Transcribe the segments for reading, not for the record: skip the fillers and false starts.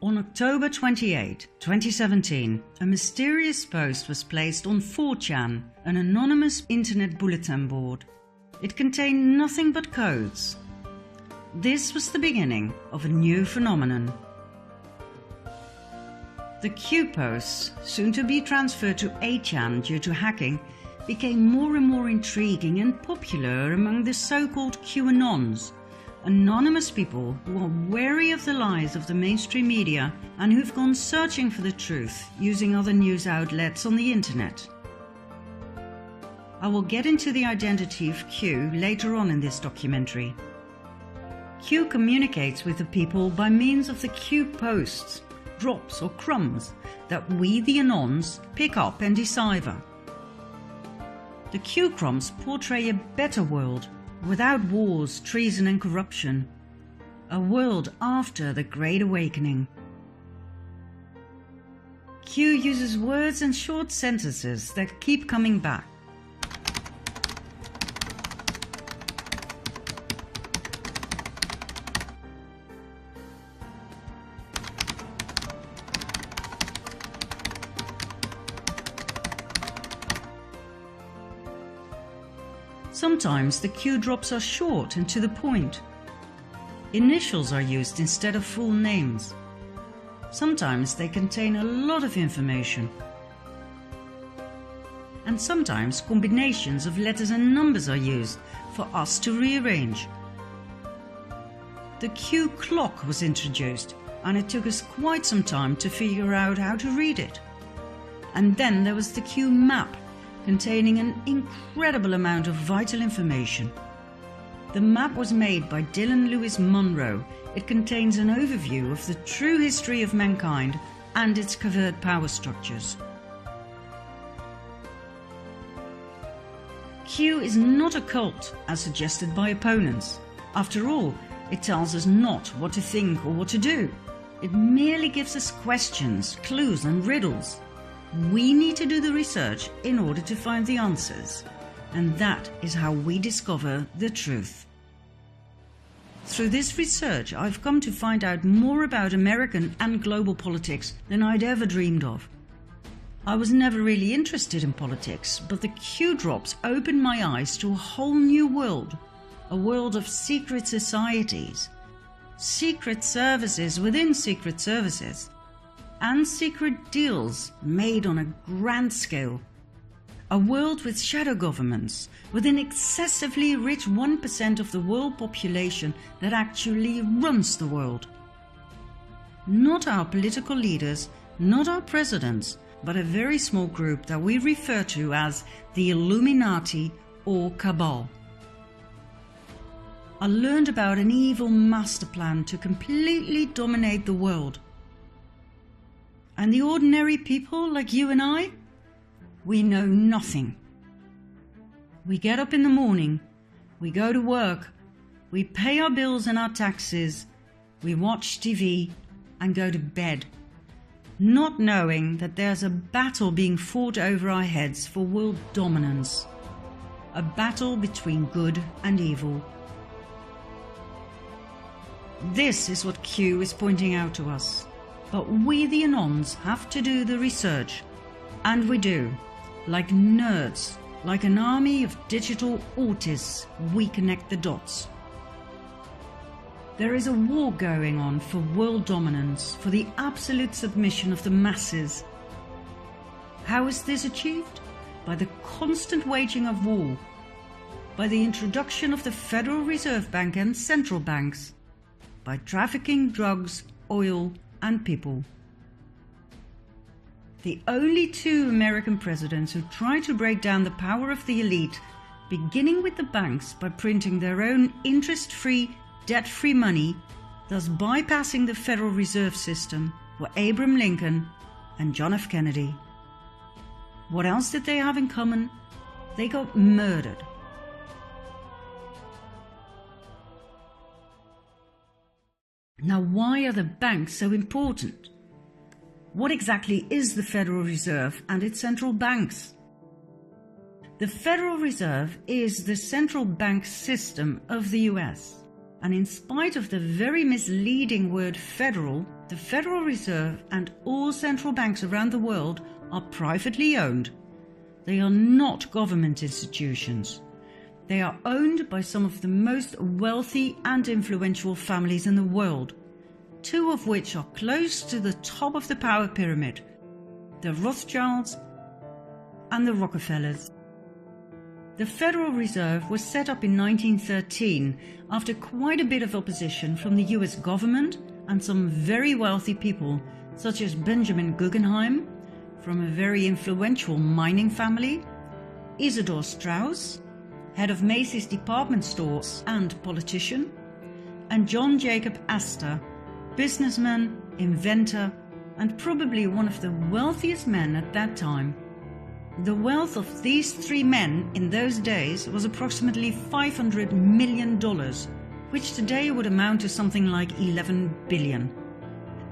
On October 28, 2017, a mysterious post was placed on 4chan, an anonymous internet bulletin board. It contained nothing but codes. This was the beginning of a new phenomenon. The Q posts, soon to be transferred to 8chan due to hacking, became more and more intriguing and popular among the so-called QAnons, anonymous people who are wary of the lies of the mainstream media and who've gone searching for the truth using other news outlets on the internet. I will get into the identity of Q later on in this documentary. Q communicates with the people by means of the Q posts, drops or crumbs that we, the Anons, pick up and decipher. The Q crumbs portray a better world, without wars, treason and corruption. A world after the Great Awakening. Q uses words and short sentences that keep coming back. Sometimes the Q drops are short and to the point. Initials are used instead of full names. Sometimes they contain a lot of information. And sometimes combinations of letters and numbers are used for us to rearrange. The Q clock was introduced, and it took us quite some time to figure out how to read it. And then there was the Q map, containing an incredible amount of vital information. The map was made by Dylan Lewis Monroe. It contains an overview of the true history of mankind and its covert power structures. Q is not a cult, as suggested by opponents. After all, it tells us not what to think or what to do. It merely gives us questions, clues and riddles. We need to do the research in order to find the answers, and that is how we discover the truth. Through this research, I've come to find out more about American and global politics than I'd ever dreamed of. I was never really interested in politics, but the Q drops opened my eyes to a whole new world, a world of secret societies, secret services within secret services, and secret deals made on a grand scale. A world with shadow governments, with an excessively rich 1% of the world population that actually runs the world. Not our political leaders, not our presidents, but a very small group that we refer to as the Illuminati or Cabal. I learned about an evil master plan to completely dominate the world. And the ordinary people like you and I? We know nothing. We get up in the morning, we go to work, we pay our bills and our taxes, we watch TV and go to bed, not knowing that there's a battle being fought over our heads for world dominance. A battle between good and evil. This is what Q is pointing out to us. But we, the Anons, have to do the research. And we do. Like nerds, like an army of digital autists, we connect the dots. There is a war going on for world dominance, for the absolute submission of the masses. How is this achieved? By the constant waging of war. By the introduction of the Federal Reserve Bank and central banks. By trafficking drugs, oil, and people. The only two American presidents who tried to break down the power of the elite, beginning with the banks by printing their own interest-free, debt-free money, thus bypassing the Federal Reserve System, were Abraham Lincoln and John F. Kennedy. What else did they have in common? They got murdered. Now, why are the banks so important? What exactly is the Federal Reserve and its central banks? The Federal Reserve is the central bank system of the US, and in spite of the very misleading word federal, The Federal Reserve and all central banks around the world are privately owned. They are not government institutions. They are owned by some of the most wealthy and influential families in the world, two of which are close to the top of the power pyramid: the Rothschilds and the Rockefellers. The Federal Reserve was set up in 1913 after quite a bit of opposition from the US government and some very wealthy people, such as Benjamin Guggenheim, from a very influential mining family, Isidor Straus, head of Macy's department stores and politician, and John Jacob Astor, businessman, inventor, and probably one of the wealthiest men at that time. The wealth of these three men in those days was approximately $500 million, which today would amount to something like 11 billion.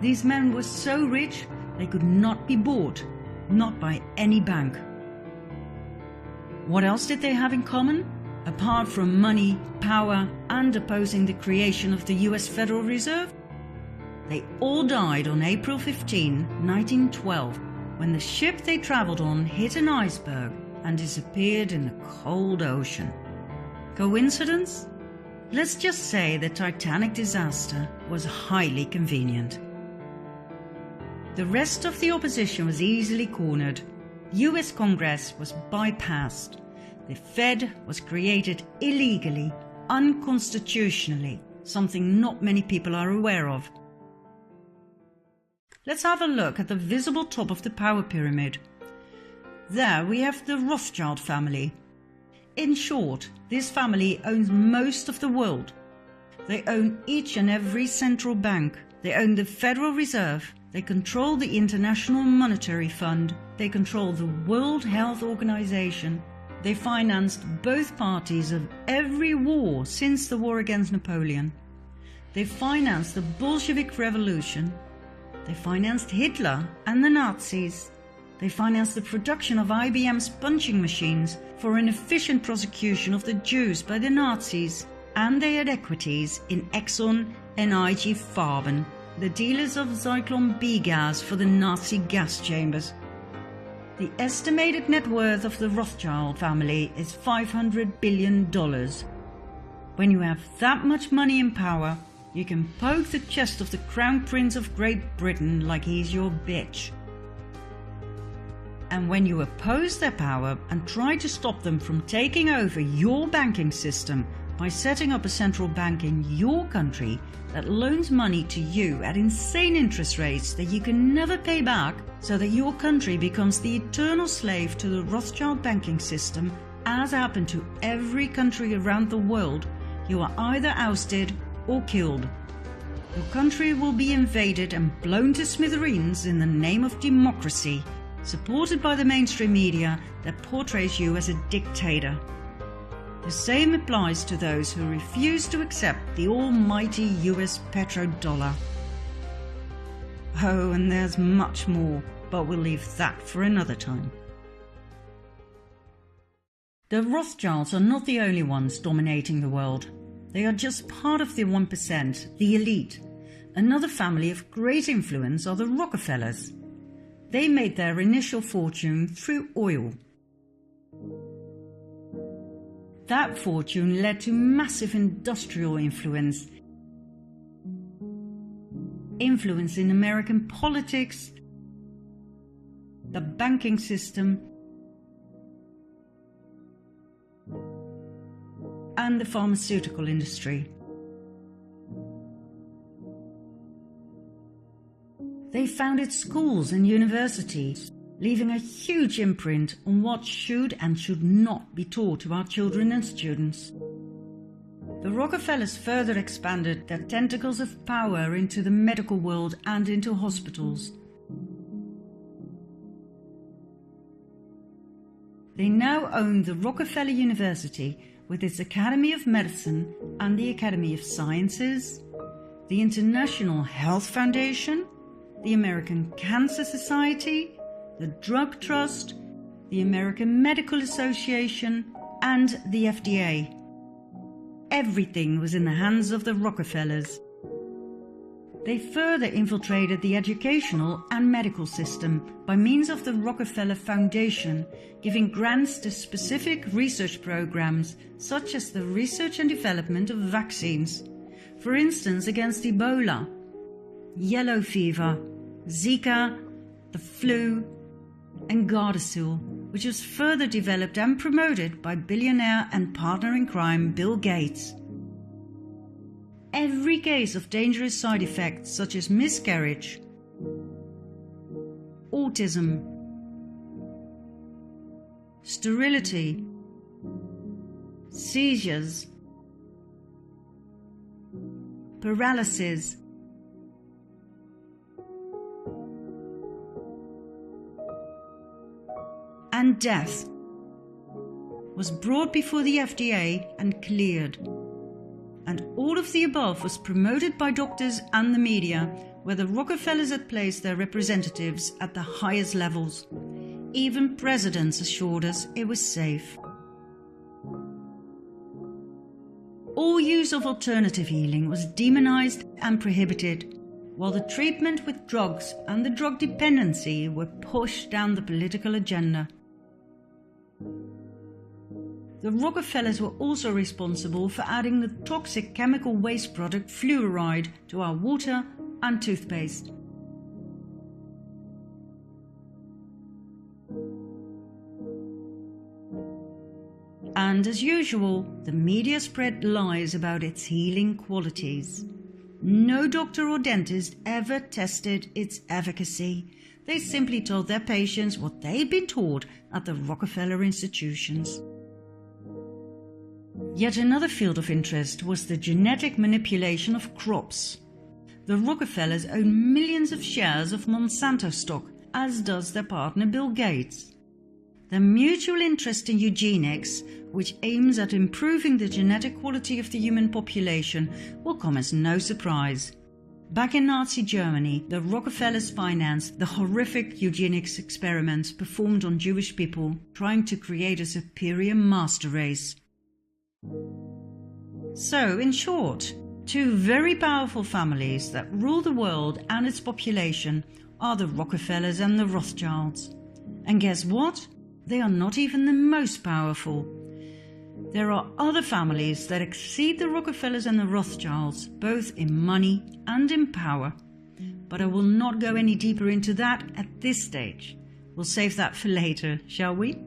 These men were so rich they could not be bought, not by any bank. What else did they have in common? Apart from money, power, and opposing the creation of the US Federal Reserve? They all died on April 15, 1912, when the ship they traveled on hit an iceberg and disappeared in the cold ocean. Coincidence? Let's just say the Titanic disaster was highly convenient. The rest of the opposition was easily cornered. The US Congress was bypassed. The Fed was created illegally, unconstitutionally, something not many people are aware of. Let's have a look at the visible top of the power pyramid. There we have the Rothschild family. In short, this family owns most of the world. They own each and every central bank. They own the Federal Reserve. They control the International Monetary Fund. They control the World Health Organization. They financed both parties of every war since the war against Napoleon. They financed the Bolshevik Revolution. They financed Hitler and the Nazis. They financed the production of IBM's punching machines for an efficient prosecution of the Jews by the Nazis. And they had equities in Exxon and IG Farben, the dealers of Zyklon B gas for the Nazi gas chambers. The estimated net worth of the Rothschild family is $500 billion. When you have that much money and power, you can poke the chest of the Crown Prince of Great Britain like he's your bitch. And when you oppose their power and try to stop them from taking over your banking system by setting up a central bank in your country that loans money to you at insane interest rates that you can never pay back, so that your country becomes the eternal slave to the Rothschild banking system, as happened to every country around the world, you are either ousted or killed. Your country will be invaded and blown to smithereens in the name of democracy, supported by the mainstream media that portrays you as a dictator. The same applies to those who refuse to accept the almighty US petrodollar. Oh, and there's much more, but we'll leave that for another time. The Rothschilds are not the only ones dominating the world. They are just part of the 1%, the elite. Another family of great influence are the Rockefellers. They made their initial fortune through oil. That fortune led to massive industrial influence in American politics, the banking system, and the pharmaceutical industry. They founded schools and universities, leaving a huge imprint on what should and should not be taught to our children and students. The Rockefellers further expanded their tentacles of power into the medical world and into hospitals. They now own the Rockefeller University with its Academy of Medicine and the Academy of Sciences, the International Health Foundation, the American Cancer Society, the Drug Trust, the American Medical Association, and the FDA. Everything was in the hands of the Rockefellers. They further infiltrated the educational and medical system by means of the Rockefeller Foundation, giving grants to specific research programs such as the research and development of vaccines, for instance against Ebola, yellow fever, Zika, the flu, and Gardasil, which was further developed and promoted by billionaire and partner in crime Bill Gates. Every case of dangerous side effects such as miscarriage, autism, sterility, seizures, paralysis, and death was brought before the FDA and cleared. And all of the above was promoted by doctors and the media, where the Rockefellers had placed their representatives at the highest levels. Even presidents assured us it was safe. All use of alternative healing was demonized and prohibited, while the treatment with drugs and the drug dependency were pushed down the political agenda. The Rockefellers were also responsible for adding the toxic chemical waste product fluoride to our water and toothpaste. And as usual, the media spread lies about its healing qualities. No doctor or dentist ever tested its efficacy. They simply told their patients what they'd been taught at the Rockefeller institutions. Yet another field of interest was the genetic manipulation of crops. The Rockefellers own millions of shares of Monsanto stock, as does their partner Bill Gates. Their mutual interest in eugenics, which aims at improving the genetic quality of the human population, will come as no surprise. Back in Nazi Germany, the Rockefellers financed the horrific eugenics experiments performed on Jewish people, trying to create a superior master race. So, in short, two very powerful families that rule the world and its population are the Rockefellers and the Rothschilds. And guess what? They are not even the most powerful. There are other families that exceed the Rockefellers and the Rothschilds, both in money and in power. But I will not go any deeper into that at this stage. We'll save that for later, shall we?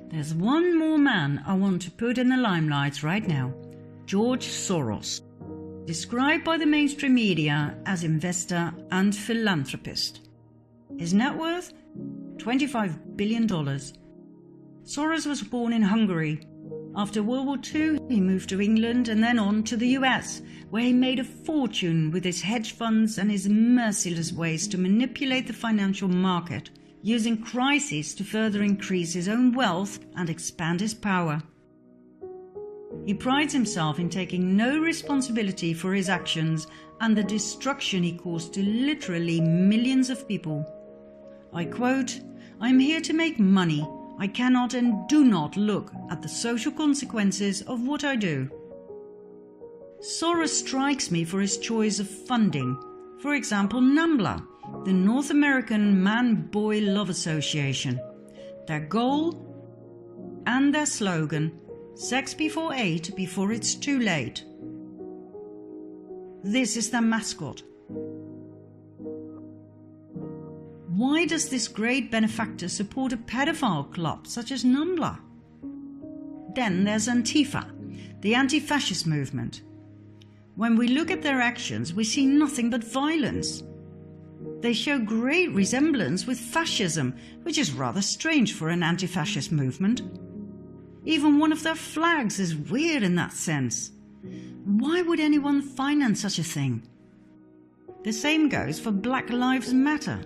There's one more man I want to put in the limelight right now. George Soros, described by the mainstream media as investor and philanthropist. His net worth? $25 billion. Soros was born in Hungary. After World War II, he moved to England and then on to the US, where he made a fortune with his hedge funds and his merciless ways to manipulate the financial market, using crises to further increase his own wealth and expand his power. He prides himself in taking no responsibility for his actions and the destruction he caused to literally millions of people. I quote, "I am here to make money. I cannot and do not look at the social consequences of what I do." Soros strikes me for his choice of funding. For example, NAMBLA, the North American Man-Boy Love Association. Their goal and their slogan, "Sex before 8, before it's too late." This is their mascot. Why does this great benefactor support a pedophile club such as NAMBLA? Then there's Antifa, the anti-fascist movement. When we look at their actions, we see nothing but violence. They show great resemblance with fascism, which is rather strange for an anti-fascist movement. Even one of their flags is weird in that sense. Why would anyone finance such a thing? The same goes for Black Lives Matter.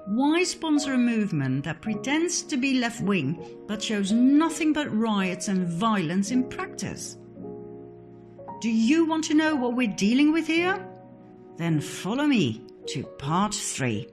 Why sponsor a movement that pretends to be left-wing but shows nothing but riots and violence in practice? Do you want to know what we're dealing with here? Then follow me to part 3.